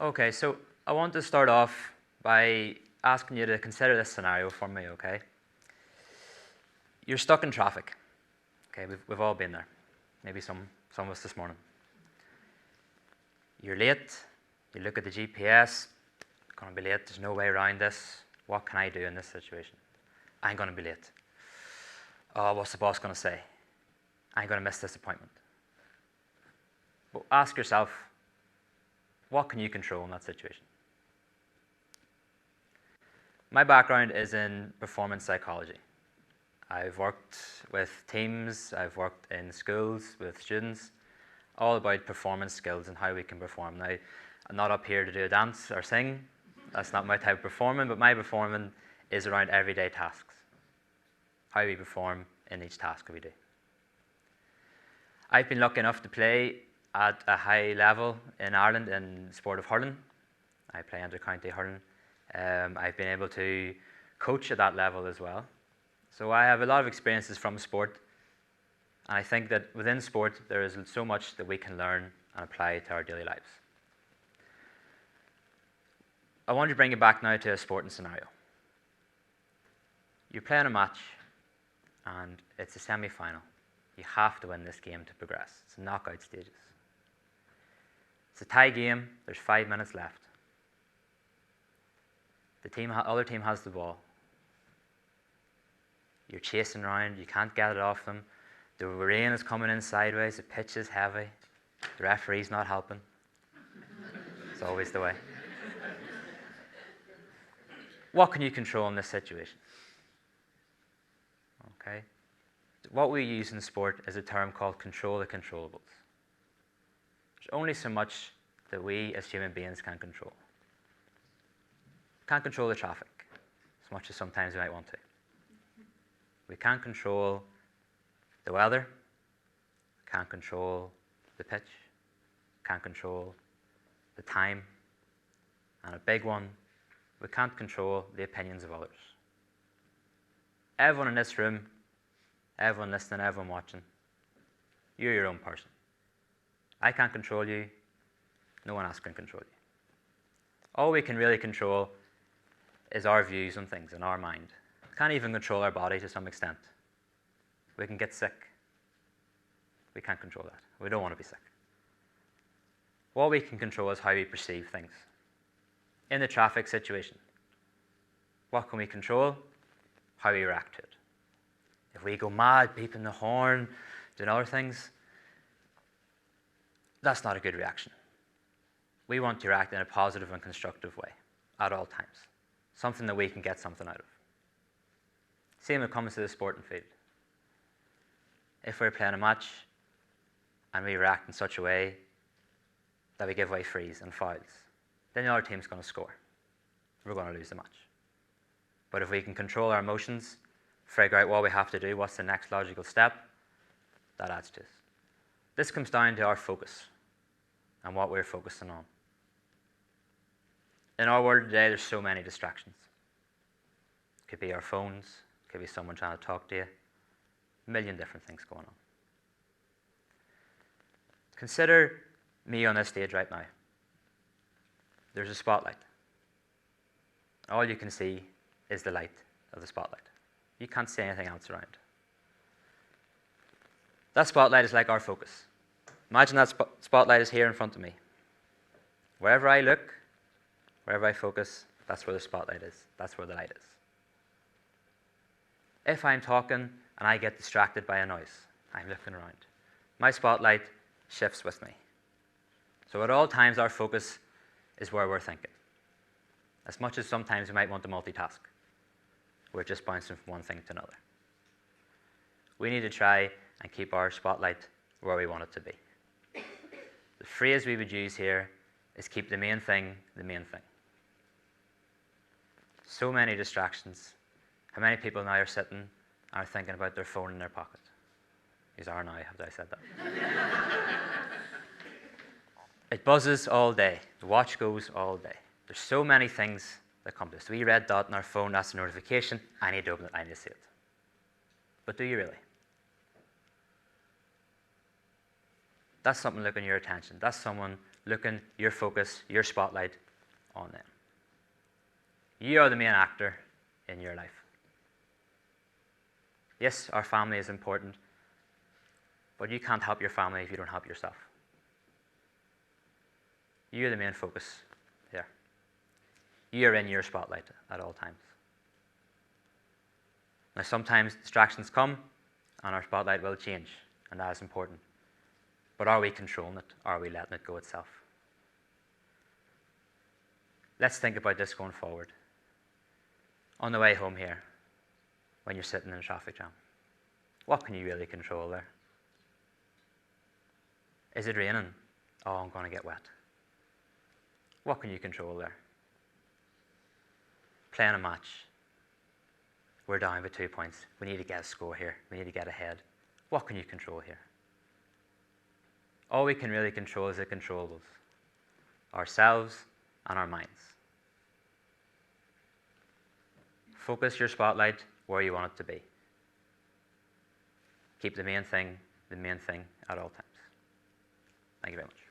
Okay, so I want to start off by asking you to consider this scenario for me, okay? You're stuck in traffic. Okay, we've all been there. Maybe some of us this morning. You're late. You look at the GPS. Going to be late. There's no way around this. What can I do in this situation? I'm going to be late. Oh, what's the boss going to say? I'm going to miss this appointment. But ask yourself, what can you control in that situation? My background is in performance psychology. I've worked with teams, I've worked in schools with students, all about performance skills and how we can perform. Now, I'm not up here to do a dance or sing. That's not my type of performing, but my performing is around everyday tasks, how we perform in each task we do. I've been lucky enough to play at a high level in Ireland in the sport of hurling. I play inter-county hurling. I've been able to coach at that level as well. So I have a lot of experiences from sport, and I think that within sport there is so much that we can learn and apply to our daily lives. I want to bring you back now to a sporting scenario. You're playing a match, and it's a semi-final. You have to win this game to progress. It's knockout stages. It's a tie game. There's 5 minutes left. The other team has the ball. You're chasing around. You can't get it off them. The rain is coming in sideways. The pitch is heavy. The referee's not helping. It's always the way. What can you control in this situation? Okay. What we use in sport is a term called control the controllables. There's only so much that we as human beings can control. Can't control the traffic as much as sometimes we might want to. We can't control the weather, can't control the pitch, can't control the time, and a big one, we can't control the opinions of others. Everyone in this room, everyone listening, everyone watching, you're your own person. I can't control you, no one else can control you. All we can really control is our views on things in our mind. We can't even control our body to some extent. We can get sick. We can't control that. We don't want to be sick. What we can control is how we perceive things. In the traffic situation, what can we control? How we react to it. If we go mad, beeping the horn, doing other things, that's not a good reaction. We want to react in a positive and constructive way at all times. Something that we can get something out of. Same when it comes to the sporting field. If we're playing a match and we react in such a way that we give away frees and fouls, then the other team's going to score. We're going to lose the match. But if we can control our emotions, figure out what we have to do, what's the next logical step, that adds to us. This comes down to our focus and what we're focusing on. In our world today, there's so many distractions. It could be our phones, it could be someone trying to talk to you, a million different things going on. Consider me on this stage right now. There's a spotlight. All you can see is the light of the spotlight. You can't see anything else around. That spotlight is like our focus. Imagine that spotlight is here in front of me. Wherever I look, wherever I focus, that's where the spotlight is. That's where the light is. If I'm talking and I get distracted by a noise, I'm looking around. My spotlight shifts with me. So at all times, our focus is where we're thinking. As much as sometimes we might want to multitask, we're just bouncing from one thing to another. We need to try and keep our spotlight where we want it to be. The phrase we would use here is keep the main thing the main thing. So many distractions. How many people now are sitting and are thinking about their phone in their pocket? These are now, have I said that? It buzzes all day. The watch goes all day. There's so many things that come to us. We red dot on our phone, that's a notification. I need to open it, I need to see it. But do you really? That's something looking at your attention. That's someone looking your focus, your spotlight on them. You are the main actor in your life. Yes, our family is important, but you can't help your family if you don't help yourself. You're the main focus there. You're in your spotlight at all times. Now, sometimes distractions come and our spotlight will change, and that is important. But are we controlling it? Are we letting it go itself? Let's think about this going forward. On the way home here, when you're sitting in a traffic jam, what can you really control there? Is it raining? Oh, I'm going to get wet. What can you control there? Playing a match. We're down by 2 points. We need to get a score here. We need to get ahead. What can you control here? All we can really control is the controllables. Ourselves and our minds. Focus your spotlight where you want it to be. Keep the main thing at all times. Thank you very much.